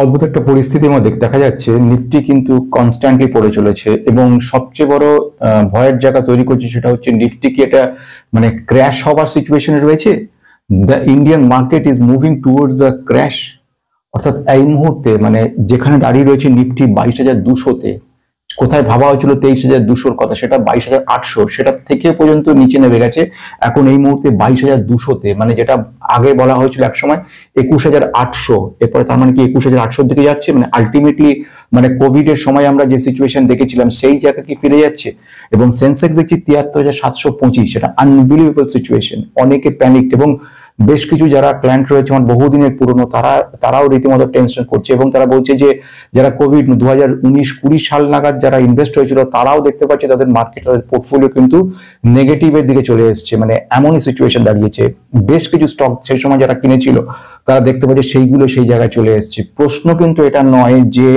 অদ্ভুত একটা পরিস্থিতির মধ্যে দেখা যাচ্ছে নিফটি কিন্তু কনস্ট্যান্টলি পড়ে চলেছে এবং সবচেয়ে বড় ভয়ের জায়গা তৈরি করছে সেটা হচ্ছে নিফটি কি এটা মানে ক্র্যাশ হওয়ার সিচুয়েশনে রয়েছে। The Indian market is moving towards the crash. অর্থাৎ এই মুহূর্তে মানে যেখানে দাঁড়িয়ে রয়েছে নিফটি 22,200-তে, কোথায় ভাবা হয়েছিল 23,200-র কথা, সেটা 22,800, সেটা থেকে পর্যন্ত নিচে নেমে গেছে। এখন এই মুহূর্তে 22,200-তে, মানে যেটা আগে বলা হয়েছিল এক সময় 21,800, এরপরে তার মানে কি 21,800-র দিকে যাচ্ছে। মানে আলটিমেটলি মানে কোভিড এর সময় আমরা যে সিচুয়েশন দেখেছিলাম সেই জায়গা কি ফিরে যাচ্ছে। এবং সেন্সেক্স দেখছি 73,725, সেটা আনবিলিভেবল সিচুয়েশন। অনেকে প্যানিকড এবং বেশ কিছু যারা ক্লায়েন্ট রয়েছে আমার বহুদিনের পুরনো, তারাও রীতিমতো টেনশন করছে এবং তারা বলছে যে যারা কোভিড 2019-20 সাল নাগাদ যারা ইনভেস্ট হয়েছিল তারাও দেখতে পাচ্ছে তাদের মার্কেট, তাদের পোর্টফোলিও কিন্তু নেগেটিভের দিকে চলে এসছে। মানে এমনই সিচুয়েশন দাঁড়িয়েছে। বেশ কিছু স্টক সেই সময় যারা কিনেছিল তারা দেখতে পাচ্ছে সেইগুলো সেই জায়গায় চলে এসছে। প্রশ্ন কিন্তু এটা নয় যে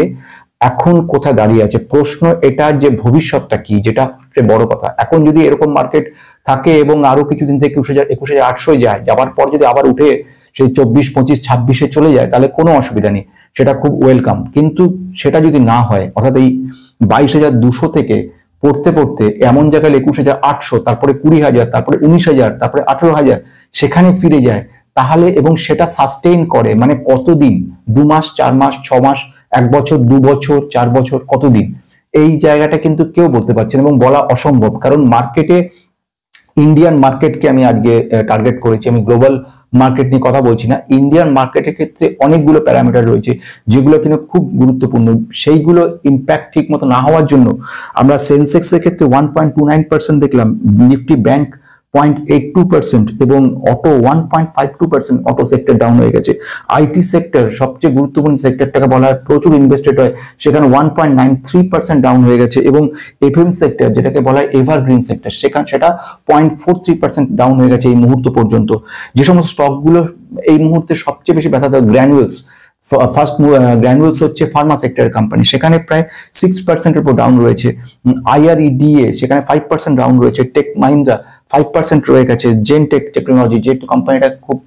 এখন কোথায় দাঁড়িয়ে আছে, প্রশ্ন এটা যে ভবিষ্যৎটা কি, যেটা বড় কথা। এখন যদি এরকম মার্কেট থাকে এবং আরো কিছুদিন থেকে 21,800 যায়, যাবার পর যদি আবার উঠে সেই 24, 25, 26-এ চলে যায় তাহলে কোনো অসুবিধা নেই, সেটা খুব ওয়েলকাম। কিন্তু সেটা যদি না হয়, অর্থাৎ এই 22,200 থেকে পড়তে পড়তে এমন জায়গায় 21,800, তারপরে 20,000, তারপরে 19,000, তারপরে 18,000 সেখানে ফিরে যায়, তাহলে এবং সেটা সাস্টেইন করে মানে কতদিন, 2 মাস, 4 মাস, 6 মাস, 1 বছর, 2 বছর, 4 বছর, কতদিন, এই জায়গাটা কিন্তু কেউ বলতে পারছে না এবং বলা অসম্ভব। কারণ মার্কেটে ইন্ডিয়ান মার্কেটকে আমি আজকে টার্গেট করেছি, আমি গ্লোবাল মার্কেট নিয়ে কথা বলছি না। ইন্ডিয়ান মার্কেটের ক্ষেত্রে অনেকগুলো প্যারামিটার রয়েছে যেগুলো কিন্তু খুব গুরুত্বপূর্ণ। সেইগুলো ইম্প্যাক্ট ঠিক মতো না হওয়ার জন্য আমরা সেন্সেক্সের ক্ষেত্রে 1.29% দেখলাম, নিফটি ব্যাংক 0.82% এবং অটো 1.52%, অটো সেক্টর ডাউন হয়ে গেছে। আইটি সেক্টর সবচেয়ে গুরুত্বপূর্ণ সেক্টরটাকে বলা হয়, প্রচুর ইনভেস্টেড হয়, সেখানে 1.93% ডাউন হয়ে গেছে। এবং এফএম সেক্টর যেটাকে বলা হয় এভারগ্রিন সেক্টর, সেটা 0.43% ডাউন হয়ে গেছে এই মুহূর্ত পর্যন্ত। যে সমস্ত স্টকগুলো এই মুহূর্তে সবচেয়ে বেশি ব্যথা দেয়, গ্র্যানুয়েলস, ফার্স্ট গ্র্যানুয়েলস হচ্ছে ফার্মা সেক্টরের কোম্পানি, সেখানে প্রায় 6%-এর উপর ডাউন রয়েছে। আইআরইডিএ সেখানে 5% ডাউন রয়েছে। টেক মাহিন্দ্রা 5% রয়ে গেছে। জেনটেক টেকনোলজি, যে কোম্পানিটা খুব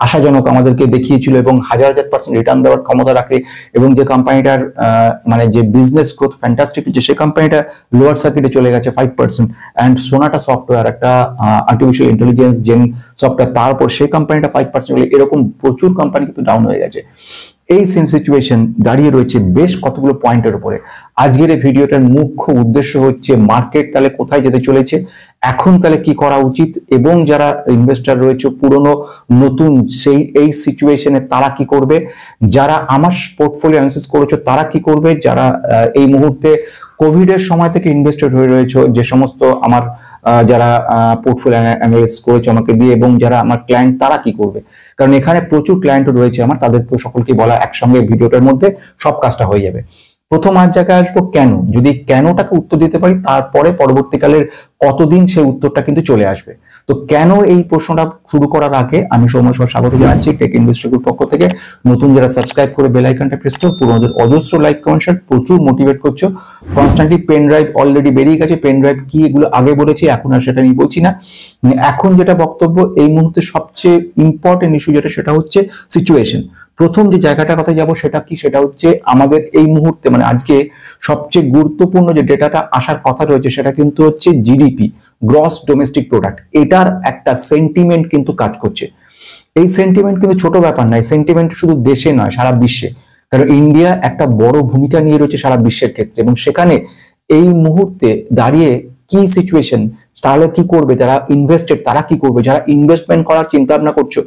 আশাজনক আমাদেরকে দেখিয়েছিল এবং হাজার % রিটার্ন দেওয়ার ক্ষমতা রাখে এবং যে কোম্পানিটার মানে যে বিজনেস গ্রোথ ফ্যান্টাস্টিক হচ্ছে, সেই কোম্পানিটা লোয়ার সার্কিটে চলে গেছে 5%। অ্যান্ড সোনাটা সফটওয়্যার, একটা আর্টিফিশিয়াল ইন্টেলিজেন্স জেন সফটওয়্যার, তারপর সেই কোম্পানিটা 5%, এরকম প্রচুর কোম্পানি কিন্তু ডাউন হয়ে গেছে। এই সেম সিচুয়েশন দাঁড়িয়ে রয়েছে বেশ কতগুলো পয়েন্টের উপরে। আজকের এই ভিডিওটার মুখ্য উদ্দেশ্য হচ্ছে মার্কেট তাহলে কোথায় যেতে চলেছে, এখন তাহলে কি করা উচিত, এবং যারা ইনভেস্টর রয়েছে পুরনো নতুন সেই এই সিচুয়েশনে তারা কি করবে, যারা আমার পোর্টফোলিও অ্যানালিসিস করেছো তারা কি করবে, যারা এই মুহূর্তে কোভিড এর সময় থেকে ইনভেস্টেড হয়ে রয়েছে, যে সমস্ত আমার যারা পোর্টফোলিও অ্যানালিসিস করেছে আমাকে দিয়ে, এবং যারা আমার ক্লায়েন্ট তারা কি করবে। কারণ এখানে প্রচুর ক্লায়েন্ট রয়েছে আমার, তাদেরকে সকলকে বলা একসঙ্গে ভিডিওটার মধ্যে সব কাজটা হয়ে যাবে। প্রথম আজ জায়গায় আসবো কেন, যদি কেনটাকে উত্তর দিতে পারি তারপরে পরবর্তীকালের কতদিন সেই উত্তরটা কিন্তু চলে আসবে। তো কেন, এই প্রশ্নটা শুরু করার আগে আমি সৌম্য স্বাগত জানাচ্ছি টেক ইনভেস্টর গ্রুপ পক্ষ থেকে। নতুন যারা সাবস্ক্রাইব করে বেল আইকনটা প্রেস করো, পুরোনোদের অজস্র লাইক কমেন্ট শেয়ার, প্রচুর মোটিভেট করছো কনস্ট্যান্টলি। পেন ড্রাইভ অলরেডি বেরিয়ে গেছে, পেন ড্রাইভ কি এগুলো আগে বলেছি, এখন আর সেটা নিয়ে বলছি না। এখন যেটা বক্তব্য, এই মুহূর্তে সবচেয়ে ইম্পর্টেন্ট ইস্যু যেটা, সেটা হচ্ছে সিচুয়েশন। প্রথম যে জায়গাটার কথা যাব সেটা কি, সেটা হচ্ছে আমাদের এই মুহূর্তে মানে আজকে সবচেয়ে গুরুত্বপূর্ণ যে ডেটাটা আসার কথা রয়েছে সেটা কিন্তু হচ্ছে জিডিপি, গ্রস ডোমেস্টিক প্রোডাক্ট। এটার একটা সেন্টিমেন্ট কিন্তু কাজ করছে। এই সেন্টিমেন্ট কিন্তু ছোট ব্যাপার নয়, সেন্টিমেন্ট শুধু দেশে নয় সারা বিশ্বে। কারণ ইন্ডিয়া একটা বড় ভূমিকা নিয়ে রয়েছে সারা বিশ্বের ক্ষেত্রে, এবং সেখানে এই মুহূর্তে দাঁড়িয়ে কি সিচুয়েশন, তাহলে কি করবে যারা ইনভেস্টেড, তারা কি করবে, যারা ইনভেস্টমেন্ট করার চিন্তা ভাবনা করছো,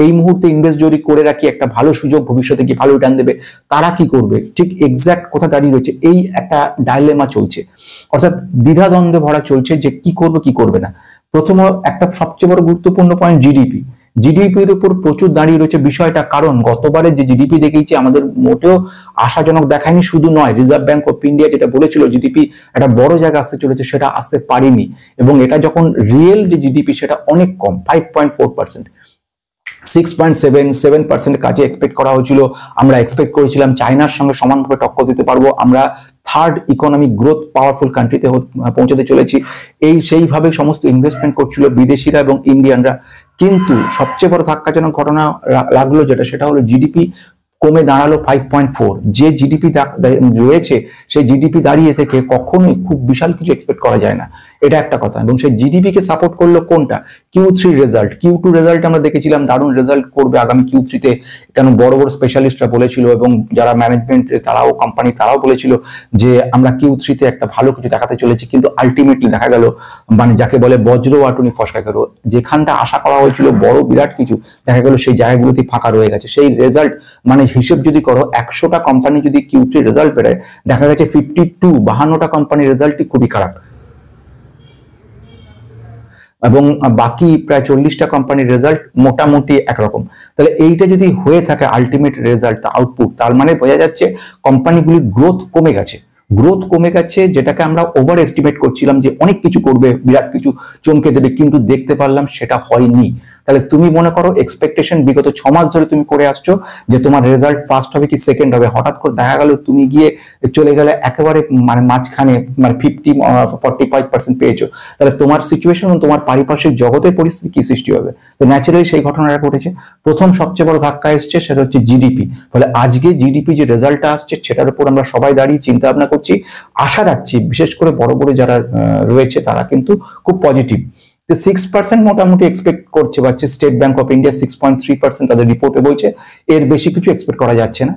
এই মুহূর্তে ইনভেস্ট যদি করে রাখি একটা ভালো সুযোগ, ভবিষ্যতে কি ভালো রিটার্ন দেবে, তারা কি করবে, ঠিক এক্সাক্ট কোথা দাঁড়িয়ে রয়েছে, এই একটা ডাইলেমা চলছে। অর্থাৎ দ্বিধাদ্বন্দ্বে ভরা চলছে যে কি করবে কি করবে না। প্রথম একটা সবচেয়ে বড় গুরুত্বপূর্ণ পয়েন্ট জিডিপি। জিডিপির উপর প্রচুর দাঁড়িয়ে রয়েছে বিষয়টা, কারণ গতবারে যে জিডিপি দেখিয়েছে আমাদের মোটেও আশাজনক দেখায়নি। শুধু নয়, রিজার্ভ ব্যাংক অফ ইন্ডিয়া যেটা বলেছিল জিডিপি একটা বড় জায়গা আসতে চলেছে, সেটা আসতে পারেনি। এবং এটা যখন রিয়েল যে জিডিপি সেটা অনেক কম, 5.4%, 6.77% কাছে এক্সপেক্ট করা হয়েছিল। আমরা এক্সপেক্ট করেছিলাম চায়নার সঙ্গে সমানভাবে টক্কর দিতে পারবো, আমরা থার্ড ইকোনমিক গ্রোথ পাওয়ারফুল কান্ট্রিতে পৌঁছাতে চলেছি। সেইভাবে সমস্ত ইনভেস্টমেন্ট করছিল বিদেশিরা এবং ইন্ডিয়ানরা। কিন্তু সবচেয়ে বড় ধাক্কাজনক ঘটনা লাগলো যেটা, সেটা হলো জিডিপি কমে দাঁড়ালো 5.4। যে জিডিপি রয়েছে সেই জিডিপি দাঁড়িয়ে থেকে কখনোই খুব বিশাল কিছু এক্সপেক্ট করা যায় না, এটা একটা কথা। এবং সেই জিডিপি কে সাপোর্ট করলো কোনটা? Q3 result. Q2 রেজাল্ট আমরা দেখেছিলাম দারুণ রেজাল্ট করবে আগামী Q3 তে, কেন বড় বড় স্পেশালিস্টরা বলেছিল এবং যারা ম্যানেজমেন্ট তারাও কোম্পানি তারাও বলেছিল যে আমরা Q3 তে একটা ভালো কিছু দেখাতে চলেছি। কিন্তু আলটিমেটলি দেখা গেল মানে যাকে বলে বজ্র আটুনি ফসকা গেল, যেখানটা আশা করা হয়েছিল বড় বিরাট কিছু, দেখা গেল সেই জায়গাগুলোতে ফাঁকা রয়ে গেছে। সেই রেজাল্ট মানে হিসেব যদি করো 100টা কোম্পানি যদি Q3 রেজাল্ট বেরোয়, দেখা গেছে 52টা কোম্পানির রেজাল্টই খুবই খারাপ এবং বাকি প্রায় 40টা কোম্পানির রেজাল্ট মোটামুটি একরকম। তাহলে এইটা যদি হয়ে থাকে আলটিমেট রেজাল্ট আউটপুট, তার মানে বোঝা যাচ্ছে কোম্পানিগুলির গ্রোথ কমে গেছে। গ্রোথ কমে গেছে, যেটাকে আমরা ওভার এস্টিমেট করছিলাম যে অনেক কিছু করবে, বিরাট কিছু চমকে দেবে, কিন্তু দেখতে পারলাম সেটা হয়নি। তাহলে তুমি মনে করো এক্সপেকটেশন বিগত 6 মাস ধরে তুমি করে আসছো যে তোমার রেজাল্ট ফার্স্ট হবে কি সেকেন্ড হবে, হঠাৎ করে দেখা গেল তুমি গিয়ে চলে গেলে একেবারে মানে মাঝখানে মানে 45% পেয়েছো। তাহলে তোমার সিচুয়েশন এবং তোমার পারিপার্শ্বিক জগতের পরিস্থিতি কি সৃষ্টি হবে? তো ন্যাচারালি সেই ঘটনাটা ঘটেছে। প্রথম সবচেয়ে বড় ধাক্কা এসছে, সেটা হচ্ছে জিডিপি। ফলে আজকে জিডিপি যে রেজাল্টটা আসছে সেটার উপর আমরা সবাই দাঁড়িয়ে চিন্তা ভাবনা করছি, আশা রাখছি বিশেষ করে বড় বড় যারা রয়েছে তারা কিন্তু খুব পজিটিভ। 6% মোটামুটি এক্সপেক্ট করছে পাচ্ছে। স্টেট ব্যাংক অফ ইন্ডিয়া 6.3% তাদের রিপোর্টে বলছে, এর বেশি কিছু এক্সপেক্ট করা যাচ্ছে না।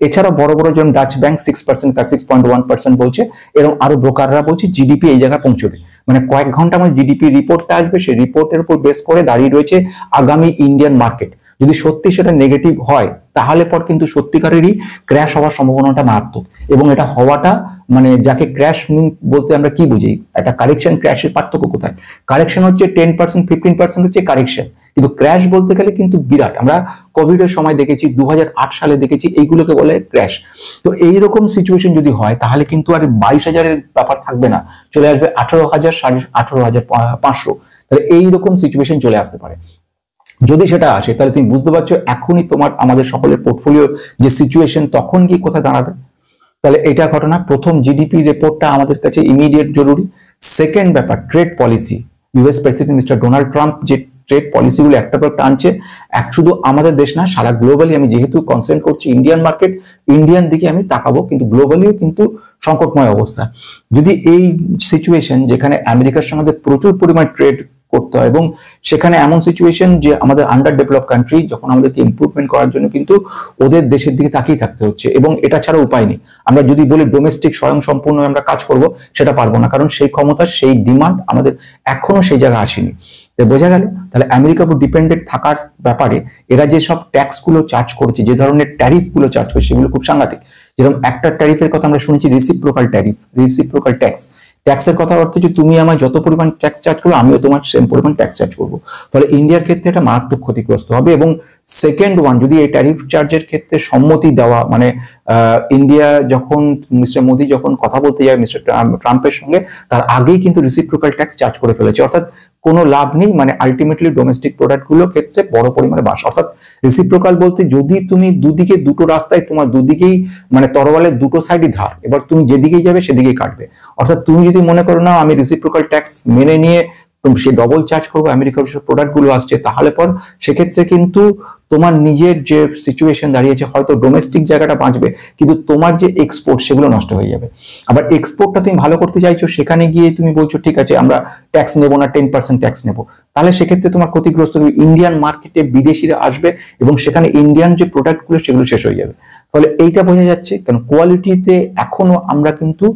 এছাড়াও বড় বড় যেমন ডাচ ব্যাংক 6.1% বলছে, এরকম আরো ব্রোকাররা বলছে জিডিপি এই জায়গায় পৌঁছবে। মানে কয়েক ঘন্টার মধ্যে জিডিপি রিপোর্টটা আসবে, সেই রিপোর্টের উপর বেস করে দাঁড়িয়ে রয়েছে আগামী ইন্ডিয়ান মার্কেট। যদি সত্যি সেটা নেগেটিভ হয় তাহলে পর কিন্তু সত্যিকারেরই ক্র্যাশ হওয়ার সম্ভাবনাটা মারাত্মক। এবং এটা হওয়াটা মানে যাকে ক্র্যাশ বলতে আমরা কি বুঝি, একটা কারেকশন ক্র্যাশের পার্থক্য কোথায়? কারেকশন হচ্ছে 10% 15% হচ্ছে কারেকশন, কিন্তু ক্র্যাশ বলতে গেলে কিন্তু বিরাট। আমরা কোভিড এর সময় দেখেছি, 2008 সালে দেখেছি, এইগুলোকে বলে ক্র্যাশ। তো এইরকম সিচুয়েশন যদি হয় তাহলে কিন্তু আর 22,000-এর ব্যাপার থাকবে না, চলে আসবে 18,000, 18,500। তাহলে এইরকম সিচুয়েশন চলে আসতে পারে। যদি সেটা আসে তাহলে তুমি বুঝতে পারছো এখনই তোমার আমাদের সকলের পোর্টফোলিও যে সিচুয়েশন তখন গিয়ে কোথায় দাঁড়াবে। তাহলে এটা ঘটনা। প্রথম জিডিপি রিপোর্টটা আমাদের কাছে ইমিডিয়েট জরুরি। সেকেন্ড ব্যাপার trade policy. US president mister Donald Trump যে ট্রেড পলিসিগুলো একটা পর একটা আনছে, শুধু আমাদের দেশ না সারা গ্লোবালি, আমি যেহেতু কনসেন্ট্রেট করছি ইন্ডিয়ান মার্কেট, ইন্ডিয়ান দিকে আমি তাকাবো, কিন্তু গ্লোবালিও কিন্তু সংকটময় অবস্থা। যদি এই সিচুয়েশন যেখানে আমেরিকার সঙ্গে প্রচুর পরিমাণ ট্রেড করতে হয় এবং সেখানে এমন সিচুয়েশন যে আমাদের আন্ডার ডেভেলপ কান্ট্রি, যখন আমাদেরকে ইমপ্রুভমেন্ট করার জন্য কিন্তু ওদের দেশের দিকে তাকিয়ে থাকতে হচ্ছে এবং এটা ছাড়া উপায় নেই। আমরা যদি বলি ডোমেস্টিক স্বয়ং সম্পূর্ণ আমরা কাজ করব, সেটা পারবো না, কারণ সেই ক্ষমতা সেই ডিমান্ড আমাদের এখনো সেই জায়গায় আসেনি। বোঝা গেল তাহলে আমেরিকার উপর ডিপেন্ডেন্ট থাকার ব্যাপারে এরা যে সব ট্যাক্স গুলো চার্জ করেছে, যে ধরনের ট্যারিফ গুলো চার্জ করে, সেগুলো খুব সাংঘাতিক। যেরকম একটা ট্যারিফের কথা আমরা শুনেছি রিসিপ্রোকাল ট্যারিফ, রিসিপ্রোকাল ট্যাক্স। ট্যাক্সের কথা অর্থ যে তুমি আমায় যত পরিমাণ ট্যাক্স চার্জ করবে আমিও তোমার সেম পরিমাণ ট্যাক্স চার্জ করবো। ফলে ইন্ডিয়ার ক্ষেত্রে এটা মারাত্মক ক্ষতিগ্রস্ত হবে। এবং সেকেন্ড ওয়ান, যদি এই ট্যারিফ চার্জের ক্ষেত্রে সম্মতি দেওয়া, মানে ইন্ডিয়া যখন মিস্টার মোদি যখন কথা বলতে যায় মিস্টার ট্রাম্পের সঙ্গে, তার আগেই কিন্তু রিসিপ্রোকাল ট্যাক্স চার্জ করে ফেলেছে। অর্থাৎ কোনো লাভ নেই, মানে আলটিমেটলি ডোমেস্টিক প্রোডাক্ট গুলোর ক্ষেত্রে বড় পরিমাণে বাস। অর্থাৎ রিসিপ্রোকাল বলতে যদি তুমি দুদিকে দুটো রাস্তায়, তোমার দুদিকেই মানে তরোয়ালের দুটো সাইডই ধার, এবার তুমি যেদিকেই যাবে সেদিকেই কাটবে। অর্থাৎ তুমি যদি মনে করো না আমি রিসিপ্রোকাল ট্যাক্স মেনে নিয়ে সে ডবল চার্জ করবো আমেরিকার প্রোডাক্ট গুলো আসছে, তাহলে পর সেক্ষেত্রে কিন্তু তোমার নিজের যে সিচুয়েশন দাঁড়িয়েছে, হয়তো ডোমেস্টিক জায়গাটা বাঁচবে কিন্তু তোমার যে এক্সপোর্ট সেগুলো নষ্ট হয়ে যাবে। আবার এক্সপোর্টটা তুমি ভালো করতে চাইছো, সেখানে গিয়ে তুমি বলছো ঠিক আছে আমরা ট্যাক্স নেবো না, 10% ট্যাক্স নেবো, তাহলে সেক্ষেত্রে তোমার ক্ষতিগ্রস্ত হবে। ইন্ডিয়ান মার্কেটে বিদেশিরা আসবে এবং সেখানে ইন্ডিয়ান যে প্রোডাক্ট গুলো সেগুলো শেষ হয়ে যাবে। ফলে এইটা বোঝা যাচ্ছে, কারণ কোয়ালিটিতে এখনো আমরা কিন্তু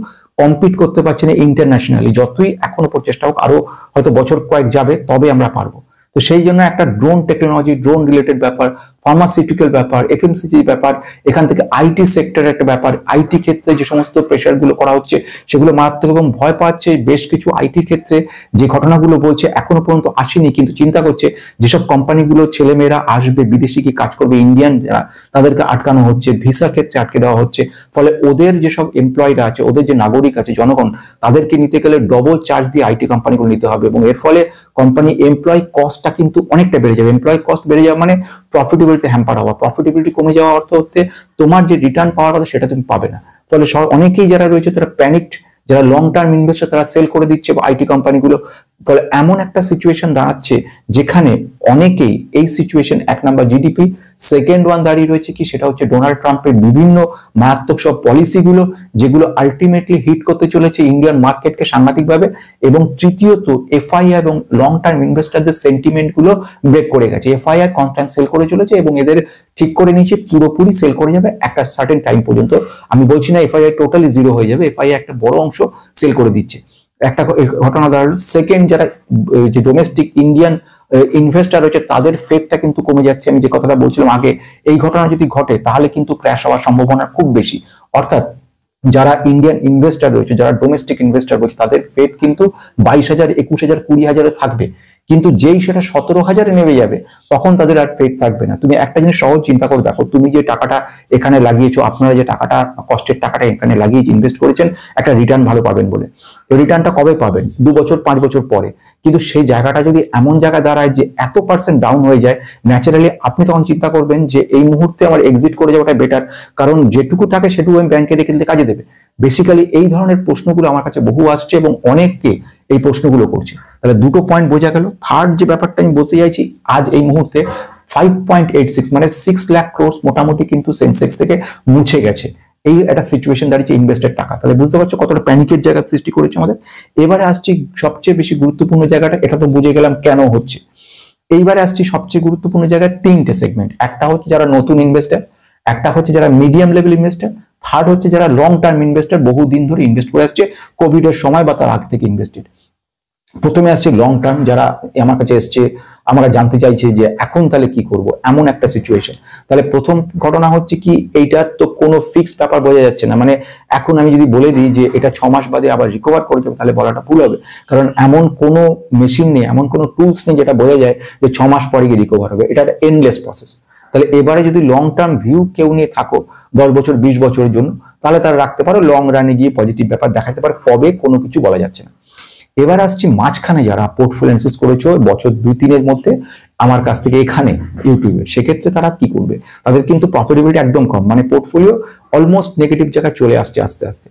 কম্পিট করতে পারছি না ইন্টারন্যাশনালি। যতই এখনো প্রচেষ্টা হোক, আরো হয়তো বছর কয়েক যাবে তবে আমরা পারবো। তো সেই জন্য একটা ড্রোন টেকনোলজি, ড্রোন রিলেটেড ব্যাপার, ফার্মাসিউটিক্যাল ব্যাপার, এফএমসিজি ব্যাপার, এখান থেকে আইটি সেক্টরের একটা ব্যাপার, আইটি ক্ষেত্রে যে সমস্ত প্রেশার গুলো করা হচ্ছে সেগুলো মারাত্মক এবং ভয় পাচ্ছে। বেশ কিছু আইটি ক্ষেত্রে যে ঘটনাগুলো বলছে এখনো পর্যন্ত আসেনি, কিন্তু চিন্তা করছে যেসব কোম্পানিগুলো ছেলেমেয়েরা আসবে, বিদেশি কি কাজ করবে, ইন্ডিয়ান যারা, তাদেরকে আটকানো হচ্ছে, ভিসা ক্ষেত্রে আটকে দেওয়া হচ্ছে। ফলে ওদের যেসব এমপ্লয়িরা আছে, ওদের যে নাগরিক আছে, জনগণ, তাদেরকে নিতে গেলে ডবল চার্জ দিয়ে আইটি কোম্পানিগুলো নিতে হবে এবং এর ফলে কোম্পানি এমপ্লয় কস্টটা কিন্তু অনেকটা বেড়ে যাবে। এমপ্লয় কস্ট বেড়ে যাওয়া মানে প্রফিটেবিলিটি হ্যাম্পার হওয়া, প্রফিটেবিলিটি কমে যাওয়া অর্থ হচ্ছে তোমার যে রিটার্ন পাওয়ার কথা সেটা তুমি পাবে না। ফলে অনেকেই যারা রয়েছে তারা প্যানিকড, যারা লং টার্ম ইনভেস্টর তারা সেল করে দিচ্ছে আইটি কোম্পানিগুলো। ফলে এমন একটা সিচুয়েশন দাঁড়াচ্ছে যেখানে অনেকেই এই সিচুয়েশন, এক নাম্বার জিডিপি, সেকেন্ড ওয়ান দাঁড়িয়ে রয়েছে কি, সেটা হচ্ছে ডোনাল্ড ট্রাম্পের বিভিন্ন মারাত্মক সব পলিসিগুলো, যেগুলো আলটিমেটলি হিট করতে চলেছে ইন্ডিয়ান মার্কেটকে সাংঘাতিকভাবে। এবং তৃতীয়ত এফআইআই এবং লং টার্ম ইনভেস্টারদের সেন্টিমেন্ট গুলো ব্রেক করে গেছে। এফআইআই কনস্ট্যান্ট সেল করে চলেছে এবং এদের ঠিক করে নিয়েছে পুরোপুরি সেল করে যাবে একটা সার্টেন টাইম পর্যন্ত। আমি বলছি না এফআইআই টোটালি জিরো হয়ে যাবে, এফআইআই একটা বড় অংশ সেল করে দিচ্ছে। একটা ঘটনা দাঁড়ালো, সেকেন্ড যারা যে ডোমেস্টিক ইন্ডিয়ান ইনভেস্টার রয়েছে তাদের ফেথটা কিন্তু কমে যাচ্ছে। আমি যে কথাটা বলছিলাম আগে, এই ঘটনা যদি ঘটে তাহলে কিন্তু ক্র্যাশ হওয়ার সম্ভাবনা খুব বেশি। অর্থাৎ যারা ইন্ডিয়ান ইনভেস্টার রয়েছে, যারা ডোমেস্টিক ইনভেস্টার রয়েছে, তাদের ফেথ কিন্তু 22,000, 21,000, 20,000 থাকবে, কিন্তু যেই সেটা 17,000 নেমে যাবে তখন তাদের আর ফেথ থাকবে না। তুমি একটা জিনিস সহজ চিন্তা করে দেখো, তুমি যে টাকাটা এখানে লাগিয়েছো, আপনারা যে টাকাটা কষ্টের টাকাটা এখানে লাগিয়ে ইনভেস্ট করেছেন একটা রিটার্ন ভালো পাবেন বলে, এই রিটার্নটা কবে পাবেন? 2 বছর 5 বছর পরে। কিন্তু সেই জায়গাটা যদি এমন জায়গা দাঁড়ায় যে এত % ডাউন হয়ে যায়, ন্যাচারালি আপনি তখন চিন্তা করবেন যে এই মুহূর্তে আমার এক্সিট করে যাওয়াটা বেটার, কারণ যেটুকু থাকে সেটুকু আমি ব্যাংকে রেখে দিতে কাজে দেবে। বেসিক্যালি এই ধরনের প্রশ্নগুলো আমার কাছে বহু আসছে এবং অনেককে এই প্রশ্নগুলো করছে। তাহলে দুটো পয়েন্ট বোঝা গেল। থার্ড যে ব্যাপারটা আমি বলতে চাইছি, আজ এই মুহূর্তে 5.86 মানে 6 লাখ ক্রোর মোটামুটি কিন্তু সেন্সেক্স থেকে মুছে গেছে। এই একটা সিচুয়েশন দাঁড়িয়েছে ইনভেস্টেড টাকা। তাহলে বুঝতে পারছো কতটা প্যানিকের জায়গা সৃষ্টি করেছে আমাদের। এবারে আসছি সবচেয়ে বেশি গুরুত্বপূর্ণ জায়গাটা, এটা তো বুঝে গেলাম কেন হচ্ছে। এইবারে আসছি সবচেয়ে গুরুত্বপূর্ণ জায়গায়, 3টে সেগমেন্ট। একটা হচ্ছে যারা নতুন ইনভেস্টার, একটা হচ্ছে যারা মিডিয়াম লেভেল ইনভেস্টার, থার্ড হচ্ছে যারা লং টার্ম ইনভেস্টার, বহুদিন ধরে ইনভেস্ট করে আসছে, কোভিড এর সময় বা তার আগ থেকে ইনভেস্টেড। প্রথমে আসছে লং টার্ম, যারা আমার কাছে এসছে, আমরা জানতে চাইছে যে এখন তাহলে কি করব, এমন একটা সিচুয়েশন। তাহলে প্রথম ঘটনা হচ্ছে কি, এইটার তো কোনো ফিক্সড ব্যাপার বোঝা যাচ্ছে না। মানে এখন আমি যদি বলে দিই যে এটা 6 মাস বাদে আবার রিকভার করে যাবে, তাহলে বলাটা ভুল হবে, কারণ এমন কোনো মেশিন নেই, এমন কোনো টুলস নেই যেটা বোঝা যায় যে 6 মাস পরে গিয়ে রিকভার হবে। এটা এন্ডলেস প্রসেস। তাহলে এবারে যদি লং টার্ম ভিউ কেউ নিয়ে থাকো 10 বছর 20 বছরের জন্য, তাহলে তারা রাখতে পারো, লং রানে গিয়ে পজিটিভ ব্যাপার দেখাতে পারে, কবে কোনো কিছু বলা যাচ্ছে না। এবার আসছি মাঝখানে যারা পোর্টফোলিও অ্যানালিসিস করেছো বছর 2-3 মধ্যে আমার কাছ থেকে এখানে ইউটিউবে, সেক্ষেত্রে তারা কি করবে? তাদের কিন্তু প্রফিটেবিলিটি একদম কম, মানে পোর্টফোলিও অলমোস্ট নেগেটিভ জায়গায় চলে আসছে আস্তে আস্তে।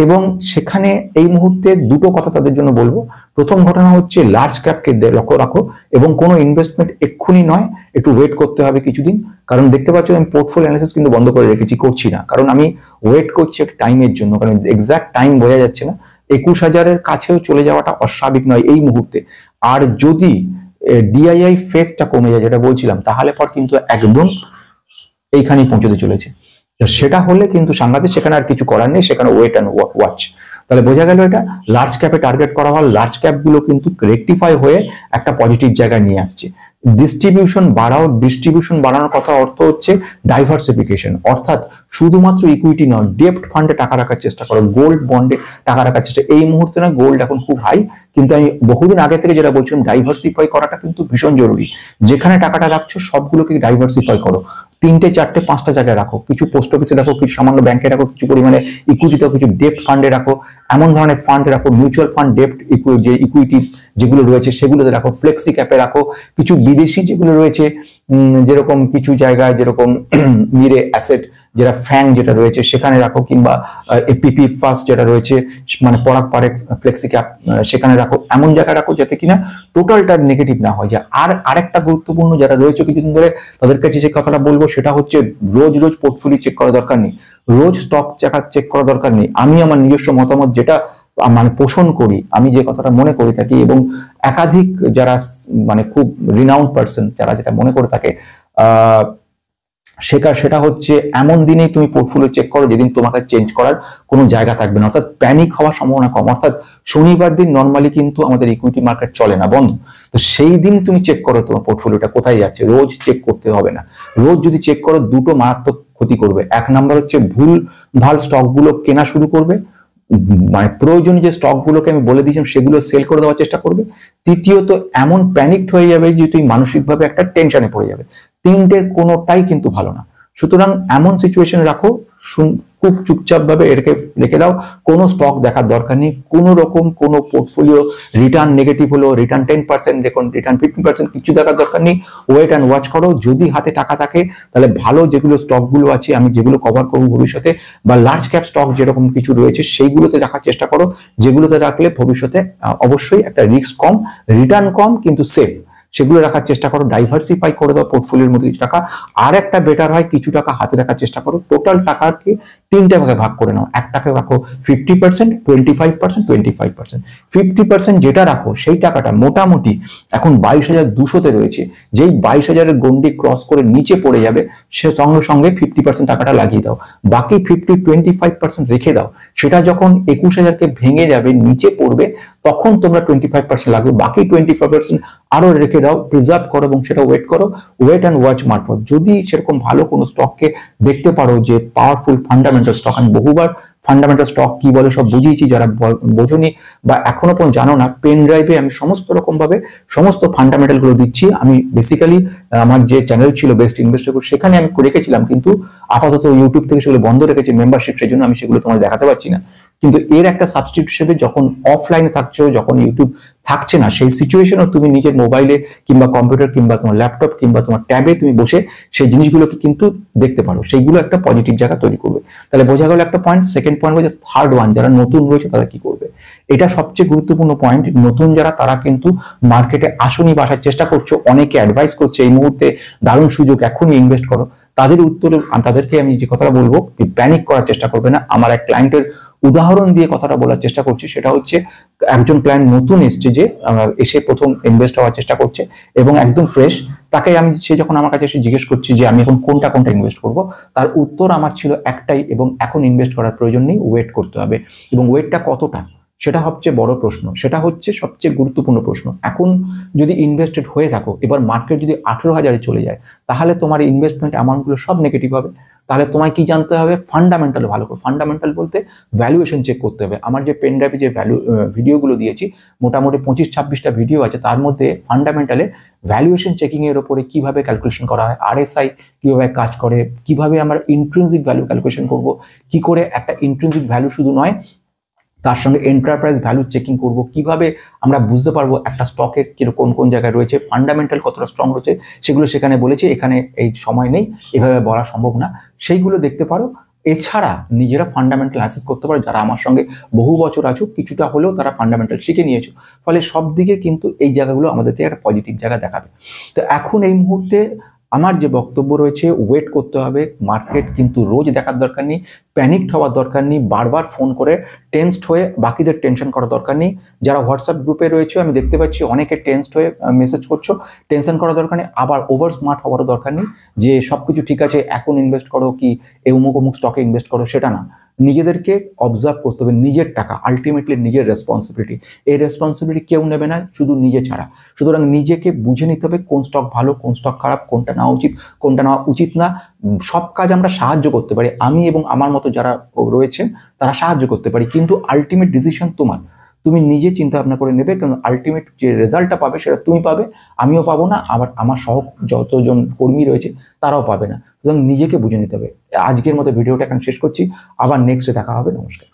এবং সেখানে এই মুহূর্তে দুটো কথা তাদের জন্য বলবো। প্রথম ঘটনা হচ্ছে লার্জ ক্যাপকে লক্ষ্য রাখো এবং কোনো ইনভেস্টমেন্ট এক্ষুনি নয়, একটু ওয়েট করতে হবে কিছুদিন। কারণ দেখতে পাচ্ছ আমি পোর্টফোলিও অ্যানালিসিস কিন্তু বন্ধ করে রেখেছি, করছি না, কারণ আমি ওয়েট করছি একটা টাইমের জন্য, কারণ এক্সাক্ট টাইম বোঝা যাচ্ছে না। 21,000-এর কাছেও চলে যাওয়াটা অস্বাভাবিক নয় এই মুহূর্তে। আর যদি ডিআইআই ফেথটা কমে যায়, যেটা বলছিলাম, তাহলে পর কিন্তু একদম এইখানেই পৌঁছতে চলেছে। সেটা হলে কিন্তু সাংঘাতিক, সেখানে আর কিছু করার নেই, সেখানে ওয়েট অ্যান্ড ওয়াচ। তাহলে বোঝা গেল এটা লার্জ ক্যাপে টার্গেট করা হয়, লার্জ ক্যাপ গুলো কিন্তু রেকটিফাই হয়ে একটা পজিটিভ জায়গায় নিয়ে আসছে। ডিস্ট্রিবিউশন বাড়াও, ডিস্ট্রিবিউশন বাড়ানোর কথা অর্থ হচ্ছে ডাইভার্সিফিকেশন, অর্থাৎ শুধুমাত্র ইকুইটি নয়, ডেপ্ট ফান্ডে টাকা রাখার চেষ্টা করো, গোল্ড বন্ডে টাকা রাখার চেষ্টা। এই মুহূর্তে না গোল্ড এখন খুব হাই, কিন্তু আমি বহুদিন আগে থেকে যেটা বলছিলাম, ডাইভার্সিফাই করাটা কিন্তু ভীষণ জরুরি। যেখানে টাকাটা রাখছো সবগুলোকে ডাইভার্সিফাই করো, 3টে 4টে 5টা জায়গায় রাখো, কিছু পোস্ট অফিসে রাখো, কিছু সামান্য ব্যাংকে রাখো, কিছু পরিমাণে ইকুইটিতে, কিছু ডেপ্ট ফান্ডে রাখো, এমন ধরনের ফান্ডে রাখো, মিউচুয়াল ফান্ড ডেপ্ট যে ইকুইটি যেগুলো রয়েছে সেগুলোতে রাখো, ফ্লেক্সি ক্যাপে রাখো, কিছু বিদেশি যেগুলো রয়েছে যেরকম কিছু জায়গায় যেরকম মিরে অ্যাসেট যেটা ফ্যাং যেটা রয়েছে সেখানে রাখো, কিংবা এপিপি ফার্স্ট যেটা রয়েছে মানে পরাগ পারে ফ্লেক্সি ক্যাপ সেখানে রাখো, এমন জায়গায় রাখো যাতে কিনা টোটালটা নেগেটিভ না হয় যায়। আর আরেকটা গুরুত্বপূর্ণ যারা রয়েছে কিছুদিন ধরে, তাদের কাছে যে কথাটা বলবো সেটা হচ্ছে রোজ রোজ পোর্টফোলিও চেক করা দরকার নেই, রোজ স্টক চেক করা দরকার নেই। আমি আমার নিজস্ব মতামত যেটা মানে পোষণ করি, আমি যে কথাটা মনে করে থাকি, এবং একাধিক যারা মানে খুব রিনাউন্ড পার্সন যারা যেটা মনে করে থাকে, সেটা হচ্ছে এমন দিনেই তুমি পোর্টফোলিও চেক করো যেদিন তোমাকে চেঞ্জ করার কোনো জায়গা থাকবে না, অর্থাৎ প্যানিক হওয়ার সম্ভাবনা কম। অর্থাৎ শনিবার দিন নর্মালি কিন্তু আমাদের ইকুইটি মার্কেট চলে না, বন্ধ। তো সেই দিন তুমি চেক করো তোমার পোর্টফোলিওটা কোথায় যাচ্ছে, রোজ চেক করতে হবে না। রোজ যদি চেক করো দুটো মারাত্মক ক্ষতি করবে। এক নাম্বার হচ্ছে ভুল ভাল স্টক গুলো কেনা শুরু করবে, মানে প্রয়োজনীয় যে স্টক গুলোকে আমি বলে দিয়েছিলাম সেগুলো সেল করে দেওয়ার চেষ্টা করবে। তৃতীয়ত এমন প্যানিকড হয়ে যাবে যে তুই মানসিকভাবে একটা টেনশনে পড়ে যাবে। 3টের কোনোটাই কিন্তু ভালো না। সুতরাং এমন সিচুয়েশন রাখো, খুব চুপচাপ ভাবে এটাকে রেখে দাও, কোনো স্টক দেখার দরকার নেই, কোনো রকম কোনো পোর্টফোলিও রিটার্ন নেগেটিভ হলো, রিটার্ন 10%, দেখুন রিটার্ন 15%, কিছু দেখার দরকার নেই। ওয়েট অ্যান্ড ওয়াচ করো। যদি হাতে টাকা থাকে তাহলে ভালো যেগুলো স্টক গুলো আছে, আমি যেগুলো কভার করবো ভবিষ্যতে, বা লার্জ ক্যাপ স্টক যেরকম কিছু রয়েছে সেইগুলোতে রাখার চেষ্টা করো, যেগুলোতে রাখলে ভবিষ্যতে অবশ্যই একটা রিস্ক কম, রিটার্ন কম, কিন্তু সেফ। সেগুলো রাখার চেষ্টা করো, ডাইভার্সিফাই করে দাও পোর্টফোলিওর মধ্যে কিছু টাকা। আর একটা বেটার হয় কিছু টাকা হাতে রাখার চেষ্টা করো, টোটাল টাকাকে 3টে ভাগে ভাগ করে নাও। একটাকে রাখো 50%, 25%, 25%। 50% যেটা রাখো সেই টাকাটা মোটামুটি এখন 22,200-তে রয়েছে, যেই 22,000-এর গন্ডি ক্রস করে নিচে পড়ে যাবে সে সঙ্গে সঙ্গে 50% টাকাটা লাগিয়ে দাও। বাকি 25% রেখে দাও। সেটা যখন 21,000-কে ভেঙে যাবে, নিচে পড়বে, তখন তোমরা 25% লাগবে। বাকি 25% আরো রেখে দাও, প্রিজার্ভ করো এবং সেটা ওয়েট করো, ওয়েট অ্যান্ড ওয়াচ মারফত। যদি সেরকম ভালো কোনো স্টককে দেখতে পারো যে পাওয়ারফুল ফান্ডামেন্টাল স্টক, আমি বহুবার ফান্ডামেন্টাল স্টক কি বলে সব বুঝিয়েছি, যারা বোঝনি বা এখনো পর্যন্ত জানো না, পেন ড্রাইভে আমি সমস্ত রকম ভাবে সমস্ত ফান্ডামেন্টাল গুলো দিচ্ছি। আমি বেসিক্যালি আমার যে চ্যানেল ছিল বেস্ট ইনভেস্টর, সেখানে আমি রেখেছিলাম, কিন্তু আপাতত ইউটিউব থেকে সেগুলো বন্ধ রেখেছি মেম্বারশিপ, সেই জন্য আমি সেগুলো তোমাদের দেখাতে পারছি না। কিন্তু এর একটা সাবস্টিটিউট হিসেবে যখন অফলাইনে থাকছো, যখন ইউটিউব থাকছে না, সেই সিচুয়েশনও তুমি নিজের মোবাইলে কিংবা কম্পিউটার কিংবা তোমার ল্যাপটপ কিংবা তোমার ট্যাবে তুমি বসে সেই জিনিসগুলোকে কিন্তু দেখতে পারো। সেইগুলো একটা পজিটিভ জায়গা তৈরি করবে। তাহলে বোঝা গেল একটা পয়েন্ট। সেকেন্ড পয়েন্ট হচ্ছে থার্ড ওয়ান, যারা নতুন রয়েছে তারা কি করবে। এটা সবচেয়ে গুরুত্বপূর্ণ পয়েন্ট। নতুন যারা, তারা কিন্তু মার্কেটে আসনি বা আসার চেষ্টা করছো, অনেকে অ্যাডভাইস করছে এই মুহূর্তে দারুণ সুযোগ, এখনই ইনভেস্ট করো। তাদের উত্তরে তাদেরকে আমি যে কথাটা বলবো, প্যানিক করার চেষ্টা করবে না। আমার এক ক্লায়েন্টের উদাহরণ দিয়ে কথাটা বলার চেষ্টা করছি। সেটা হচ্ছে একজন ক্লায়েন্ট নতুন এসছে, যে এসে প্রথম ইনভেস্ট হওয়ার চেষ্টা করছে এবং একদম ফ্রেশ। তাকে আমি, সে যখন আমার কাছে এসে জিজ্ঞেস করছি যে আমি এখন কোনটা ইনভেস্ট করব, তার উত্তর আমার ছিল একটাই, এবং এখন ইনভেস্ট করার প্রয়োজন নেই, ওয়েট করতে হবে। এবং ওয়েটটা কতটা, সেটা সবচেয়ে বড় প্রশ্ন, সেটা হচ্ছে সবচেয়ে গুরুত্বপূর্ণ প্রশ্ন। এখন যদি ইনভেস্টেড হয়ে থাকো, এবার মার্কেট যদি 18,000-এ চলে যায়, তাহলে তোমার ইনভেস্টমেন্ট অ্যামাউন্টগুলো সব নেগেটিভ হবে। তাহলে তোমায় কি জানতে হবে, ফান্ডামেন্টাল ভালো করে। ফান্ডামেন্টাল বলতে ভ্যালুয়েশন চেক করতে হবে। আমার যে পেন ড্রাইভে যে ভিডিওগুলো দিয়েছি, মোটামুটি 25-26টা ভিডিও আছে, তার মধ্যে ফান্ডামেন্টালে ভ্যালুয়েশন চেকিং এর উপরে কিভাবে ক্যালকুলেশন করা হয়, আরএসআই কিভাবে কাজ করে, কিভাবে আমরা ইন্ট্রিনসিক ভ্যালু ক্যালকুলেশন করব, কি করে একটা ইন্ট্রিনসিক ভ্যালু শুধু নয়, তার সঙ্গে এন্টারপ্রাইজ ভ্যালু চেকিং করব, কিভাবে আমরা বুঝতে পারবো একটা স্টকের কোন কোন জায়গায় রয়েছে, ফান্ডামেন্টাল কতটা স্ট্রং রয়েছে, সেগুলো সেখানে বলেছি। এখানে এই সময় নেই, এভাবে বলা সম্ভব না, সেইগুলো দেখতে পারো। এছাড়া নিজেরা ফান্ডামেন্টাল অ্যাসেস করতে পারো। যারা আমার সঙ্গে বহু বছর আছো, কিছুটা হলেও তারা ফান্ডামেন্টাল শিখে নিয়েছো, ফলে সব দিকে কিন্তু এই জায়গাগুলো আমাদেরকে একটা পজিটিভ জায়গা দেখাবে। তো এখন এই মুহূর্তে আমার যে বক্তব্য রয়েছে, ওয়েট করতে হবে। মার্কেট কিন্তু রোজ দেখার দরকার নেই, প্যানিকড হওয়ার দরকার নেই, বারবার ফোন করে টেনসড হয়ে বাকিদের টেনশন করার দরকার নেই। যারা হোয়াটসঅ্যাপ গ্রুপে রয়েছে, আমি দেখতে পাচ্ছি অনেকে টেনসড হয়ে মেসেজ করছো, টেনশন করার দরকার নেই। আবার ওভার স্মার্ট হওয়ারও দরকার নেই যে সবকিছু ঠিক আছে এখন ইনভেস্ট করো, কি এই অমুক স্টকে ইনভেস্ট করো, সেটা না। নিজেদেরকে অবজার্ভ করতে হবে, নিজের টাকা আলটিমেটলি নিজের রেসপন্সিবিলিটি। এই রেসপন্সিবিলিটি কেউ নেবে না, শুধু নিজে ছাড়া। সুতরাং নিজেকে বুঝে নিতে হবে কোন স্টক ভালো, কোন স্টক খারাপ, কোনটা নেওয়া উচিত, কোনটা নেওয়া উচিত না। সব কাজ আমরা সাহায্য করতে পারি, আমি এবং আমার মতো যারা রয়েছেন তারা সাহায্য করতে পারি, কিন্তু আলটিমেট ডিসিশন তোমার। তুমি নিজে চিন্তা ভাবনা করে নেবে, কারণ আলটিমেট যে রেজাল্টটা পাবে সেটা তুমি পাবে, আমিও পাবো না, আবার আমার সহ যতজন কর্মী রয়েছে তারাও পাবে না। সুতরাং নিজেকে বুঝে নিতে হবে। আজকের মতো ভিডিওটা এখন শেষ করছি, আবার নেক্সটে দেখা হবে। নমস্কার।